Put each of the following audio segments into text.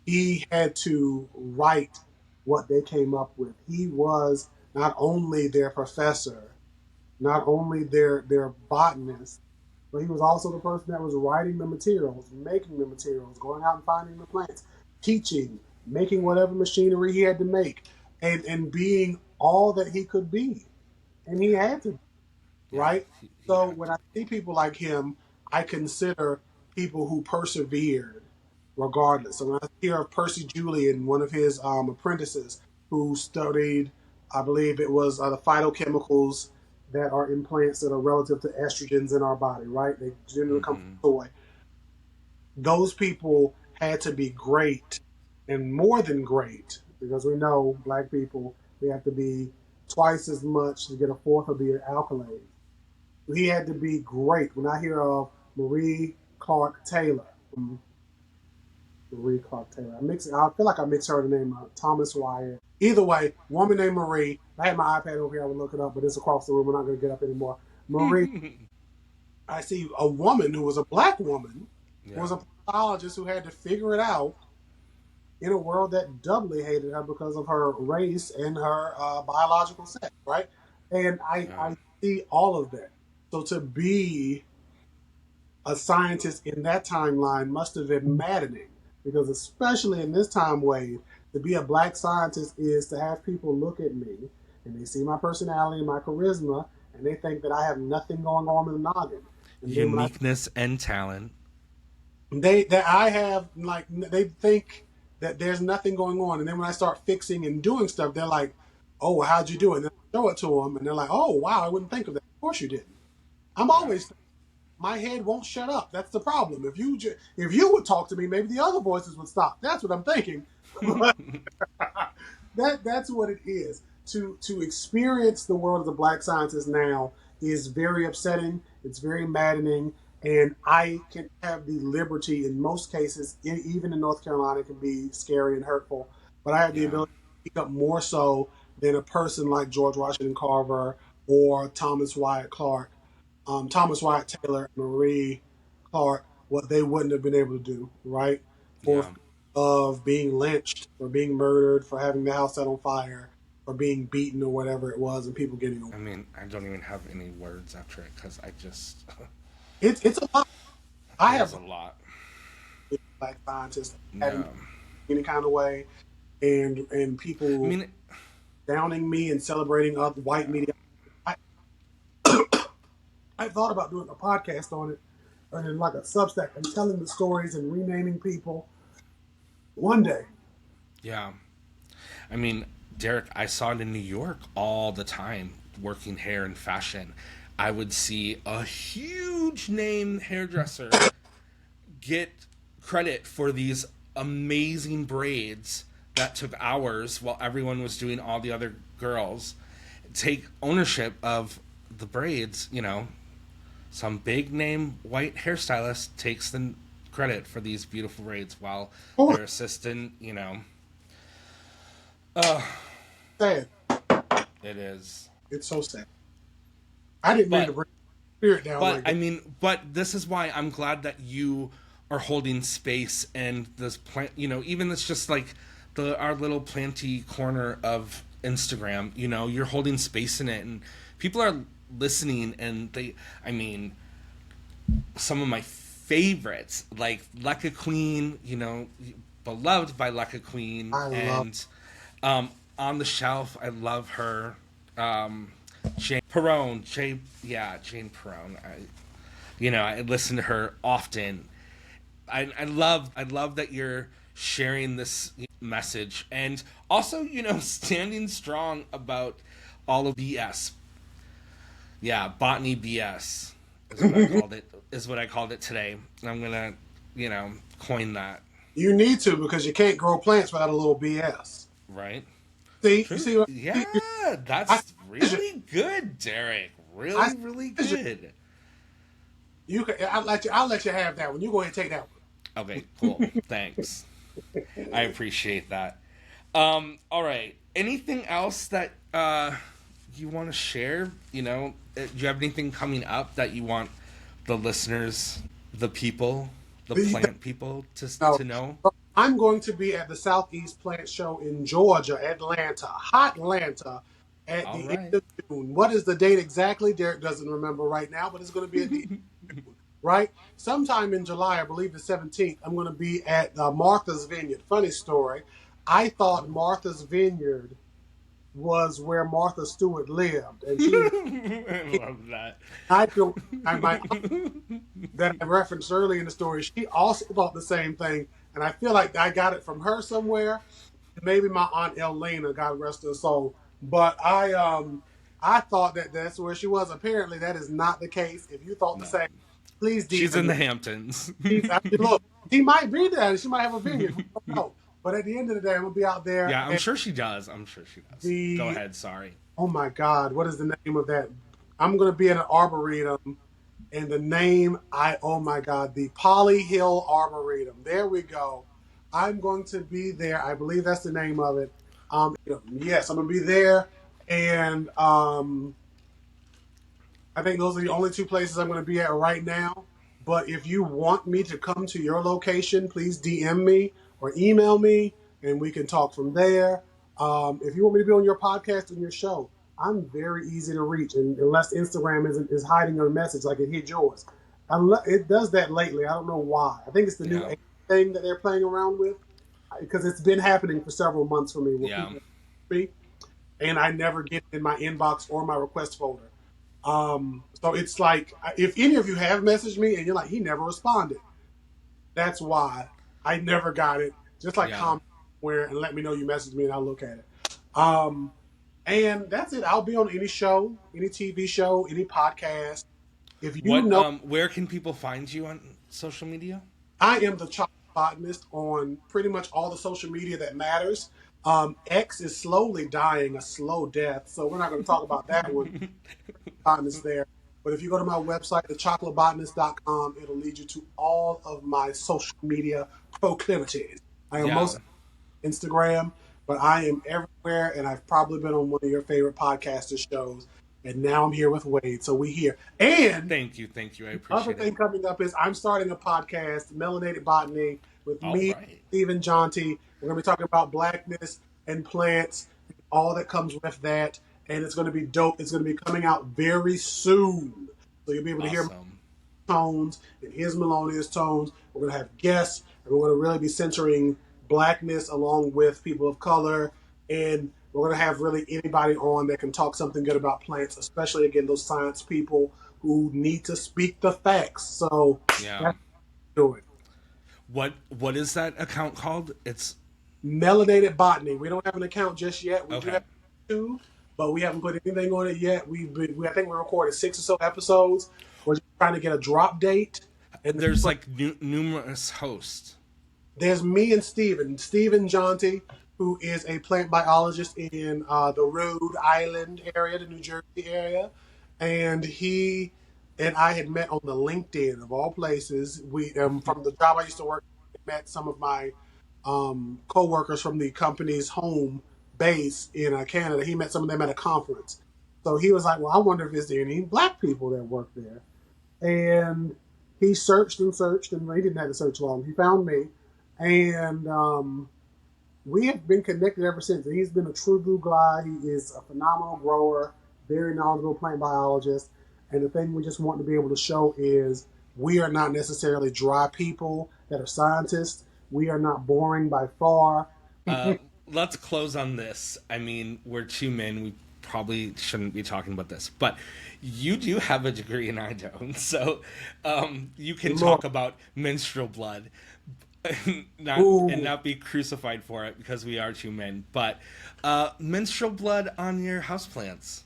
he had to write what they came up with. He was not only their professor, not only their botanist, but he was also the person that was writing the materials, making the materials, going out and finding the plants, teaching, making whatever machinery he had to make, and being all that he could be. And he had to, Yeah, right? he So had when to. I see people like him, I consider people who persevered regardless. So when I hear of Percy Julian, one of his apprentices who studied, I believe it was the phytochemicals that are in plants that are relative to estrogens in our body, right? They generally come Mm-hmm. from soy. Those people had to be great and more than great because we know black people, they have to be twice as much to get a fourth of the accolades. He had to be great. When I hear of Marie Clark Taylor, Marie Clark Taylor, I feel like I mixed her the name Thomas Wyatt. Either way, woman named Marie. I had my iPad over here. I would look it up, but it's across the room. We're not going to get up anymore. Marie. I see a woman who was a black woman, who Yeah. was a pathologist who had to figure it out in a world that doubly hated her because of her race and her biological sex, right? And Yeah. I see all of that. So to be a scientist in that timeline must have been maddening because, especially in this time wave, to be a black scientist is to have people look at me and they see my personality and my charisma and they think that I have nothing going on in the noggin. And then when I Uniqueness and talent. they that I have like they think that there's nothing going on, and then when I start fixing and doing stuff, they're like, "Oh, well, how'd you do it?" And then I show it to them, and they're like, "Oh, wow, I wouldn't think of that. Of course you didn't." I'm Yeah. always my head won't shut up. That's the problem. If you would talk to me, maybe the other voices would stop. That's what I'm thinking. But that's what it is. To experience the world of the black scientist now is very upsetting. It's very maddening, and I can have the liberty in most cases, even in North Carolina, it can be scary and hurtful. But I have the Yeah. ability to speak up more so than a person like George Washington Carver or Thomas Wyatt Taylor, Marie Clark, what they wouldn't have been able to do, right? For Yeah. of being lynched, for being murdered, for having the house set on fire, for being beaten or whatever it was, and people getting away. I mean, I don't even have any words after it because I just. It's a lot. I It is have a lot. black scientists had in Yeah. any kind of way, and I people mean, downing me and celebrating other white yeah. media. I, I thought about doing a podcast on it, and then like a Substack, and telling the stories and renaming people one day. Yeah. I mean, Derek, I saw it in New York all the time, working hair and fashion. I would see a huge name hairdresser get credit for these amazing braids that took hours while everyone was doing all the other girls. Take ownership of the braids, some big name white hairstylist takes the credit for these beautiful braids while Oh, their assistant, sad. it is. It's so sad. I didn't mean to But bring the spirit down but like I that. mean, but this is why I'm glad that you are holding space and this plant. Even it's just like our little planty corner of Instagram. You're holding space in it, and people are listening. And I mean, some of my favorites like Lecca Queen. Beloved by Lecca Queen, I love. and on the shelf. I love her. Jane Perone, Jane Perone. I listen to her often. I love that you're sharing this message and also standing strong about all of BS. Yeah, botany BS is what I called it. Is what I called it today. I'm gonna coin that, You need to because you can't grow plants without a little BS. right? See, you True. see what Yeah, I that's vision. really good, Derek. I Really, really vision. good. You can. I'll let you have that one. You go ahead and take that Okay, cool. Thanks. I appreciate that. All right. Anything else that you want to share? Do you have anything coming up that you want the listeners, the people, the one. plant people No, to know? I'm going to be at the Southeast Plant Show in Georgia, Atlanta, hot Atlanta, at All the end right. of June. What is the date exactly? Derek doesn't remember right now, but it's going to be at the right? Sometime in July, I believe the 17th, I'm going to be at Martha's Vineyard. Funny story. I thought Oh. Martha's Vineyard was where Martha Stewart lived, and she was. I love that. I feel my that I referenced early in the story. She also thought the same thing, and I feel like I got it from her somewhere. Maybe my aunt Elena, God rest her soul. But I thought that that's where she was. Apparently, that is not the case. If you thought the No. same, please She's DM in me. the Hamptons. I mean, look, he might be there, and she might have a vineyard. We don't know. But at the end of the day, I'm gonna be out there. Yeah, I'm And sure she does. I'm sure she does. Go the ahead. Sorry. oh my God, what is the name of that? I'm gonna be in an arboretum, and the name I oh my God, the Polly Hill Arboretum. There we go. I'm going to be there. I believe that's the name of it. Yes, I'm gonna be there, and I think those are the only two places I'm going to be at right now. But if you want me to come to your location, please DM me or email me, and we can talk from there. If you want me to be on your podcast and your show, I'm very easy to reach, and unless Instagram is hiding your message like it hit yours. It does that lately. I don't know why. I think it's the new Yeah. AI thing that they're playing around with because it's been happening for several months for me where Yeah. people me and I never get it in my inbox or my request folder. So it's like if any of you have messaged me and you're like, he never responded, that's why I never got it. Just like Yeah. comment where and let me know you messaged me and I'll look at it. Um, and that's it. I'll be on any show, any TV show, any podcast. If you What? know, Where can people find you on social media? I am the chocolate botanist on pretty much all the social media that matters. X is slowly dying a slow death, so we're not going to talk about that one. Botanist there. But if you go to my website, thechocolatebotanist.com, it'll lead you to all of my social media proclivities. I am Yeah. most Instagram, but I am everywhere, and I've probably been on one of your favorite podcaster shows. And now I'm here with Wade, so we here. And Thank you. Thank you. I other appreciate it. thing coming up is I'm starting a podcast, Melanated Botany, with All me, right. Stephen Jonty. We're going to be talking about blackness and plants, and all that comes with that. And it's going to be dope. It's going to be coming out very soon. So you'll be able to hear Awesome. tones and his melodious tones. We're going to have guests, and we're going to really be centering blackness along with people of color. And we're going to have really anybody on that can talk something good about plants, especially, again, those science people who need to speak the facts. So Yeah. that's do it. What is that account called? It's Melanated Botany. We don't have an account just yet. We do okay. have two, but we haven't put anything on it yet. I think we recorded 6 or so episodes. We're just trying to get a drop date. And the There's people like numerous hosts. There's me and Stephen Jonty, who is a plant biologist in the Rhode Island area, the New Jersey area, and he and I had met on the LinkedIn of all places. We from the job I used to work, met some of my co-workers from the company's home base in Canada. He met some of them at a conference, so he was like, "Well, I wonder if there's any black people that work there." And he searched and searched, and he didn't have to search long. He found me, and we have been connected ever since. And he's been a true blue guy. He is a phenomenal grower, very knowledgeable plant biologist. And the thing we just want to be able to show is we are not necessarily dry people that are scientists. We are not boring by far. Uh, let's close on this. I mean, we're two men. We probably shouldn't be talking about this, but you do have a degree and I don't. So you can Look, talk about menstrual blood, not and ooh, not be crucified for it because we are two men. But menstrual blood on your houseplants.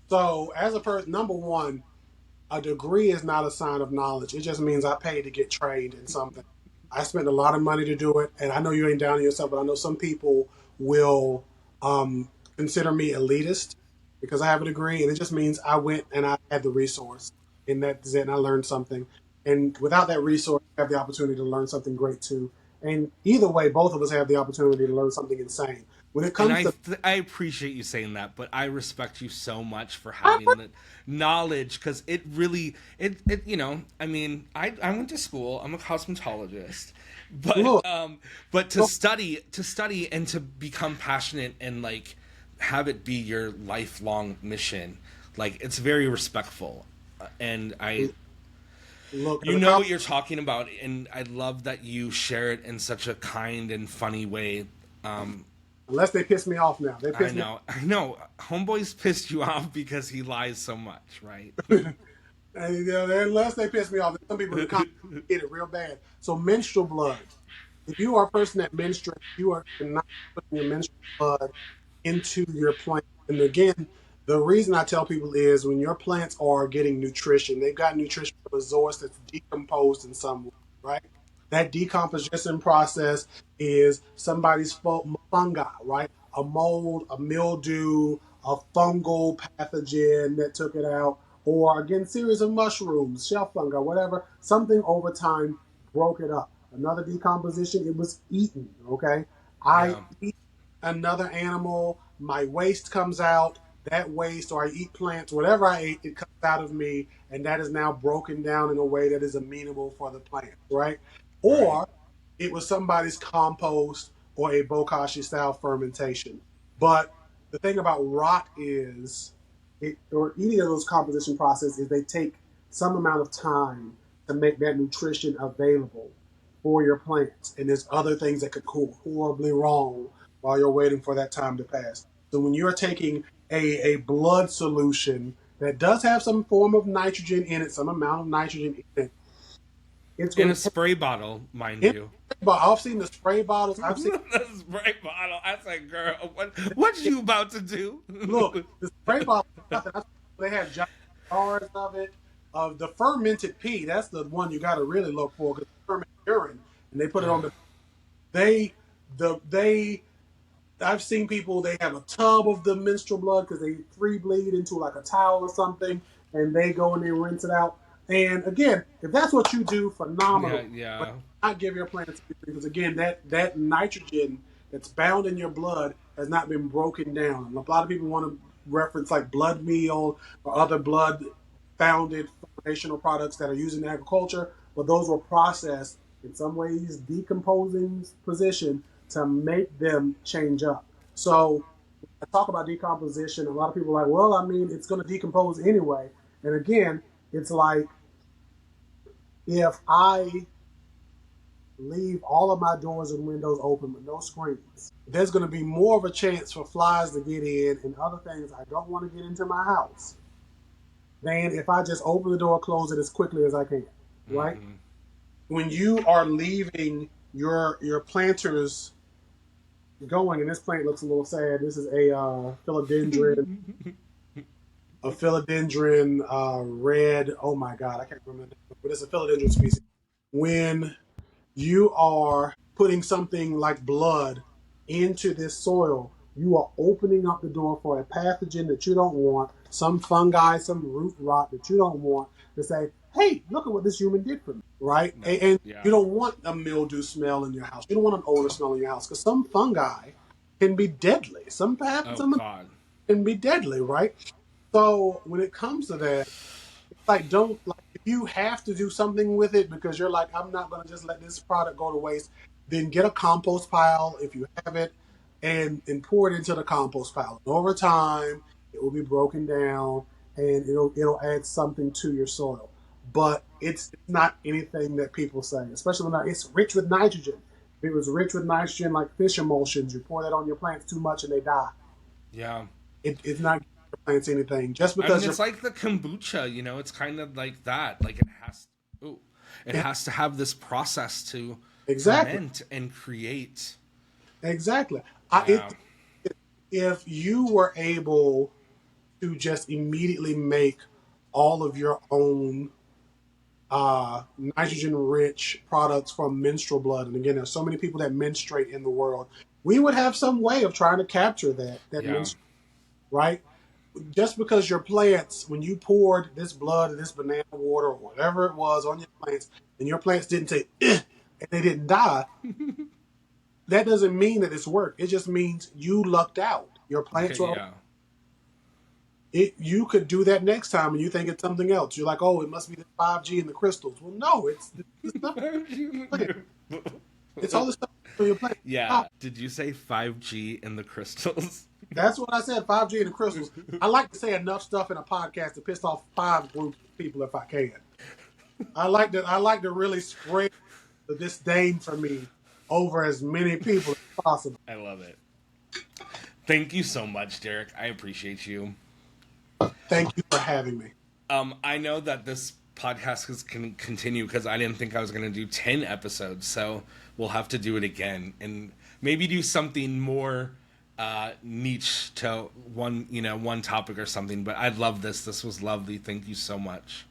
so as a person, number one, a degree is not a sign of knowledge. It just means I paid to get trained in something. I spent a lot of money to do it, and I know you ain't down to yourself, but I know some people will consider me elitist because I have a degree, and it just means I went and I had the resource, and that's it, and I learned something. And without that resource, I have the opportunity to learn something great too. And either way, both of us have the opportunity to learn something insane. When it And comes to, I appreciate you saying that, but I respect you so much for I, having the knowledge because it really it you know I mean I went to school. I'm a cosmetologist, look, but look, to study and to become passionate and like have it be your lifelong mission, like it's very respectful, and I look, as you a know cop, what you're talking about, and I love that you share it in such a kind and funny way. unless they piss me off now, they piss me I know. Homeboy's pissed you off because he lies so much, right? off. And, unless they piss me off, there's some people in the comments get it real bad. So menstrual blood. If you are a person that menstruates, you are not putting your menstrual blood into your plant. And again, the reason I tell people is when your plants are getting nutrition, they've got nutrition from a source that's decomposed in some way, right? That decomposition process is somebody's fungi, right? A mold, a mildew, a fungal pathogen that took it out, or again, series of mushrooms, shelf fungi, whatever. Something over time broke it up. Another decomposition, it was eaten, okay? I Yeah. eat another animal, my waste comes out, that waste, or I eat plants, whatever I ate, it comes out of me, and that is now broken down in a way that is amenable for the plant, right? Right. Or it was somebody's compost or a bokashi style fermentation. But the thing about rot is, or any of those composition processes, is they take some amount of time to make that nutrition available for your plants. And there's other things that could go horribly wrong while you're waiting for that time to pass. So when you're taking a blood solution that does have some form of nitrogen in it, some amount of nitrogen in it, it's In going a to take spray bottle, mind it. you. But I've seen the spray bottles. I've seen The spray bottle. I said, girl, what you about to do? look the spray bottles. Nothing. They have giant jars of it. Of the fermented pee, that's the one you got to really look for because fermented urine, and they put it on the they they I've seen people, they have a tub of the menstrual blood because they free bleed into like a towel or something, and they go and they rinse it out. And again, if that's what you do, Yeah, phenomenal. But yeah, not give your plants anything because again, that nitrogen that's bound in your blood has not been broken down. And a lot of people want to reference like blood meal or other blood founded foundational products that are used in agriculture, but those were processed in some ways decomposing position to make them change up. So I talk about decomposition. A lot of people are like, well, I mean, it's going to decompose anyway. And again, it's like if I leave all of my doors and windows open with no screens, there's going to be more of a chance for flies to get in and other things I don't want to get into my house than if I just open the door, close it as quickly as I can, right? When you are leaving your planters going, and this plant looks a little sad. This is a philodendron red. Oh my god, I can't remember the name, but it's a philodendron species. When you are putting something like blood into this soil, you are opening up the door for a pathogen that you don't want, some fungi, some root rot that you don't want to say, hey, look at what this human did for me, right? no, And yeah. you don't want a mildew smell in your house. You don't want an odor smell in your house because some fungi can be deadly. Oh Some God. can be deadly, right? So when it comes to that, like don't like if you have to do something with it because you're like I'm not going to just let this product go to waste, then get a compost pile if you have it and pour it into the compost pile. And over time it will be broken down and it'll add something to your soil, but it's not anything that people say, especially when it's rich with nitrogen. If it was rich with nitrogen like fish emulsions, you pour that on your plants too much and they die. Yeah. It's not giving your plants anything just I mean, because you're it's like the kombucha. You know, it's kind of like that. Like it has. Ooh, it has to have this process to exactly. ferment and create. Exactly. Yeah. If you were able to just immediately make all of your own nitrogen-rich products from menstrual blood, and again, there's so many people that menstruate in the world, we would have some way of trying to capture that Yeah. menstrual, right? Just because your plants, when you poured this blood or this banana water or whatever it was on your plants, and your plants didn't say, "Ugh," and they didn't die, that doesn't mean that it's worked. It just means you lucked out. Your plants were. Yeah. You could do that next time, and you think it's something else. You're like, oh, it must be the 5G and the crystals. Well, no, it's the stuff. It's all the stuff on your plant. Yeah. Did you say 5G and the crystals? That's what I said. 5G and the crystals. I like to say enough stuff in a podcast to piss off 5 groups of people if I can. I like to really spread the disdain for me over as many people as possible. I love it. Thank you so much, Derek. I appreciate you. Thank you for having me. I know that this podcast is going to continue because I didn't think I was going to do 10 episodes, so we'll have to do it again and maybe do something more niche to one topic or something. But I love this. This was lovely. Thank you so much.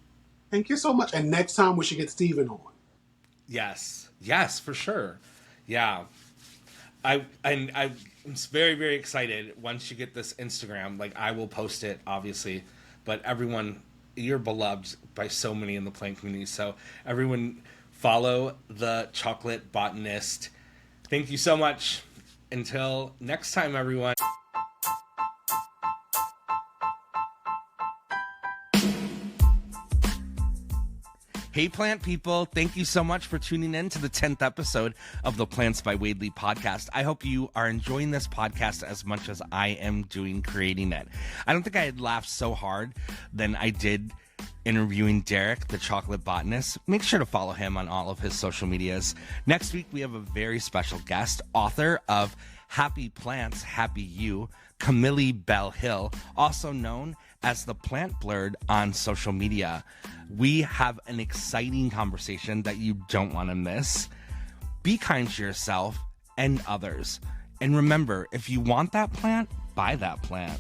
Thank you so much. And next time we should get Steven on. Yes, for sure. Yeah, I'm very, very excited. Once you get this Instagram, like I will post it, obviously. But everyone, you're beloved by so many in the plant community. So everyone, follow the Chocolate Botanist. Thank you so much. Until next time, everyone. Hey, plant people. Thank you so much for tuning in to the 10th episode of the Plants by Wade Lee podcast. I hope you are enjoying this podcast as much as I am doing creating it. I don't think I had laughed so hard than I did interviewing Derek, the chocolate botanist. Make sure to follow him on all of his social medias. Next week, we have a very special guest, author of Happy Plants, Happy You, Camille Bell Hill, also known as the Plant Blurred on social media. We have an exciting conversation that you don't want to miss. Be kind to yourself and others. And remember, if you want that plant, buy that plant.